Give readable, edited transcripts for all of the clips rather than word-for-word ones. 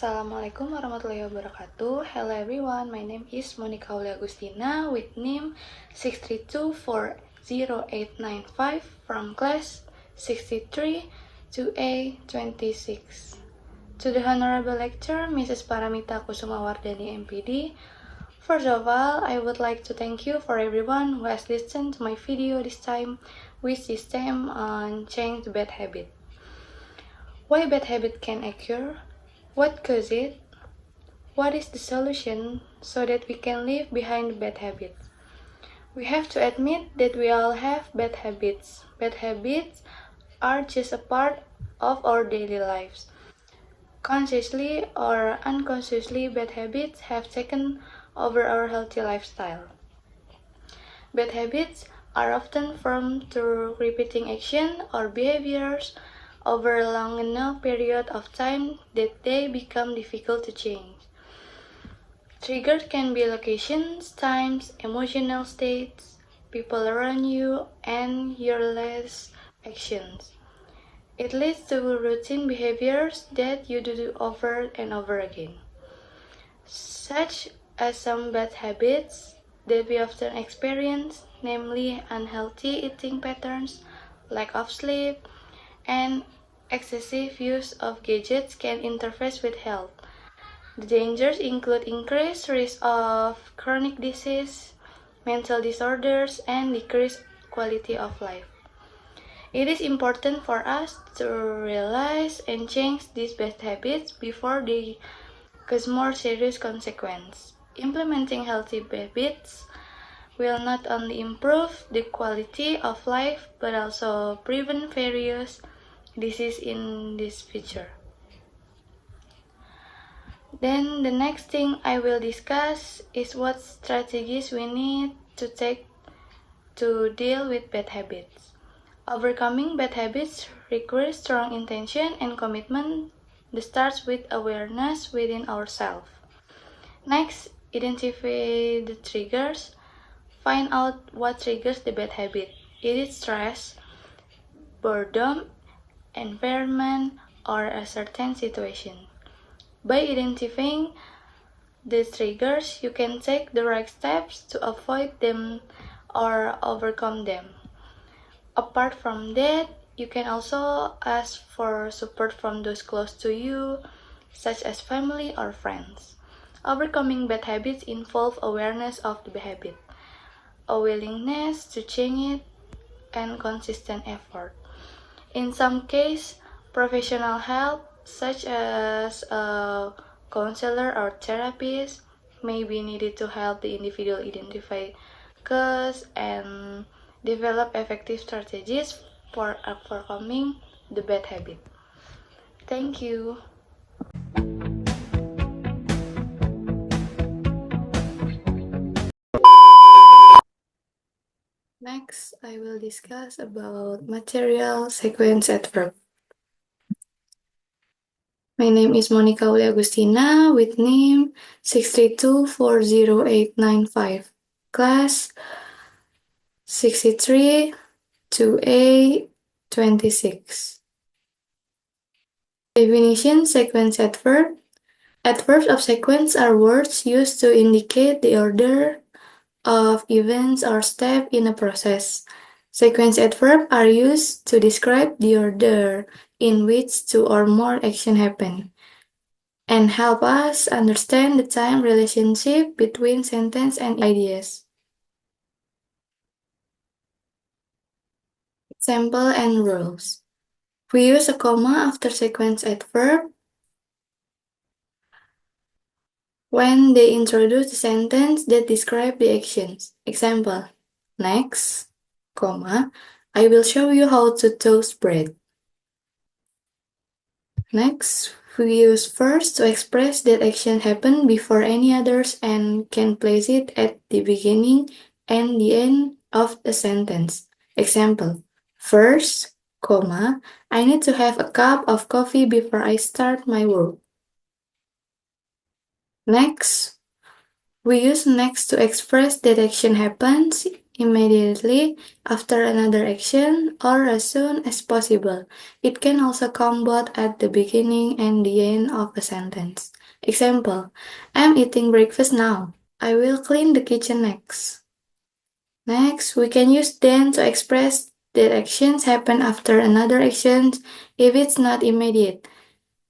Assalamualaikum warahmatullahi wabarakatuh. Hello everyone, my name is Monica Aulia Agustina with name 6324089 from class 63 to A26. To the Honorable Lecturer, Mrs. Paramita Kusumawardani MPD, first of all, I would like to thank you for everyone who has listened to my video this time, which is theme on change bad habit. Why bad habit can occur? What causes it? What is the solution so that we can leave behind bad habits? We have to admit that we all have bad habits. Bad habits are just a part of our daily lives. Consciously or unconsciously, bad habits have taken over our healthy lifestyle. Bad habits are often formed through repeating action or behaviors over a long enough period of time that they become difficult to change. Triggers can be locations, times, emotional states, people around you, and your last actions. It leads to routine behaviors that you do over and over again, such as some bad habits that we often experience, namely unhealthy eating patterns, lack of sleep, and excessive use of gadgets can interfere with health. The dangers include increased risk of chronic disease, mental disorders, and decreased quality of life. It is important for us to realize and change these bad habits before they cause more serious consequences. Implementing healthy habits will not only improve the quality of life but also prevent various diseases in this future. Then the next thing I will discuss is what strategies we need to take to deal with bad habits. Overcoming bad habits requires strong intention and commitment that starts with awareness within ourselves. Next, identify the triggers. Find out what triggers the bad habit. It is stress, boredom, environment, or a certain situation. By identifying the triggers, you can take the right steps to avoid them or overcome them. Apart from that, you can also ask for support from those close to you, such as family or friends. Overcoming bad habits involves awareness of the habit, a willingness to change it, and consistent effort. In some cases, professional help, such as a counselor or therapist, may be needed to help the individual identify cause and develop effective strategies for overcoming the bad habit. Thank you. Next, I will discuss about material sequence adverb. My name is Monica Aulia Agustina with name 6324089 class 63 to A26. Definition: sequence adverb. Adverbs of sequence are words used to indicate the order of events or steps in a process. Sequence adverbs are used to describe the order in which two or more actions happen and help us understand the time relationship between sentences and ideas. Example and rules. We use a comma after sequence adverb when they introduce the sentence that describe the actions. Example, next, comma, I will show you how to toast bread. Next, We use first to express that action happened before any others and can place it at the beginning and the end of a sentence. Example, first, comma, I need to have a cup of coffee before I start my work. Next, we use next to express that action happens immediately after another action or as soon as possible. It can also come both at the beginning and the end of a sentence. Example, I'm eating breakfast now. I will clean the kitchen next. Next, we can use then to express that actions happen after another action if it's not immediate.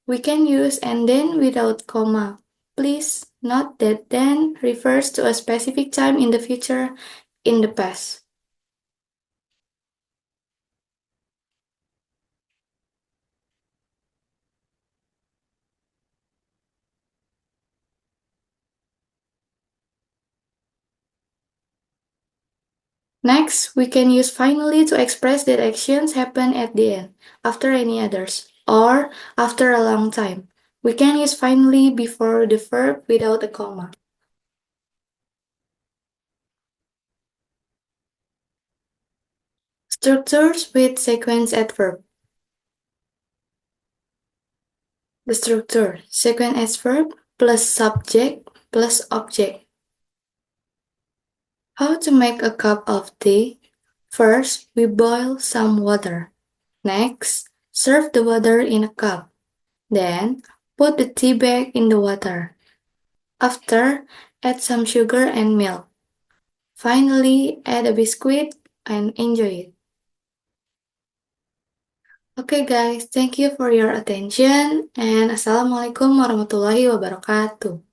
We can use and then without comma. Please note that then refers to a specific time in the future in the past. Next, we can use finally to express that actions happen at the end, after any others, or after a long time. We can use finally before the verb without a comma. Structures with sequence adverb. The structure, sequence adverb plus subject plus object. How to make a cup of tea? First, we boil some water. Next, serve the water in a cup. Then, put the tea bag in the water. After, add some sugar and milk. Finally, add a biscuit and enjoy it. Okay guys, thank you for your attention and Assalamualaikum warahmatullahi wabarakatuh.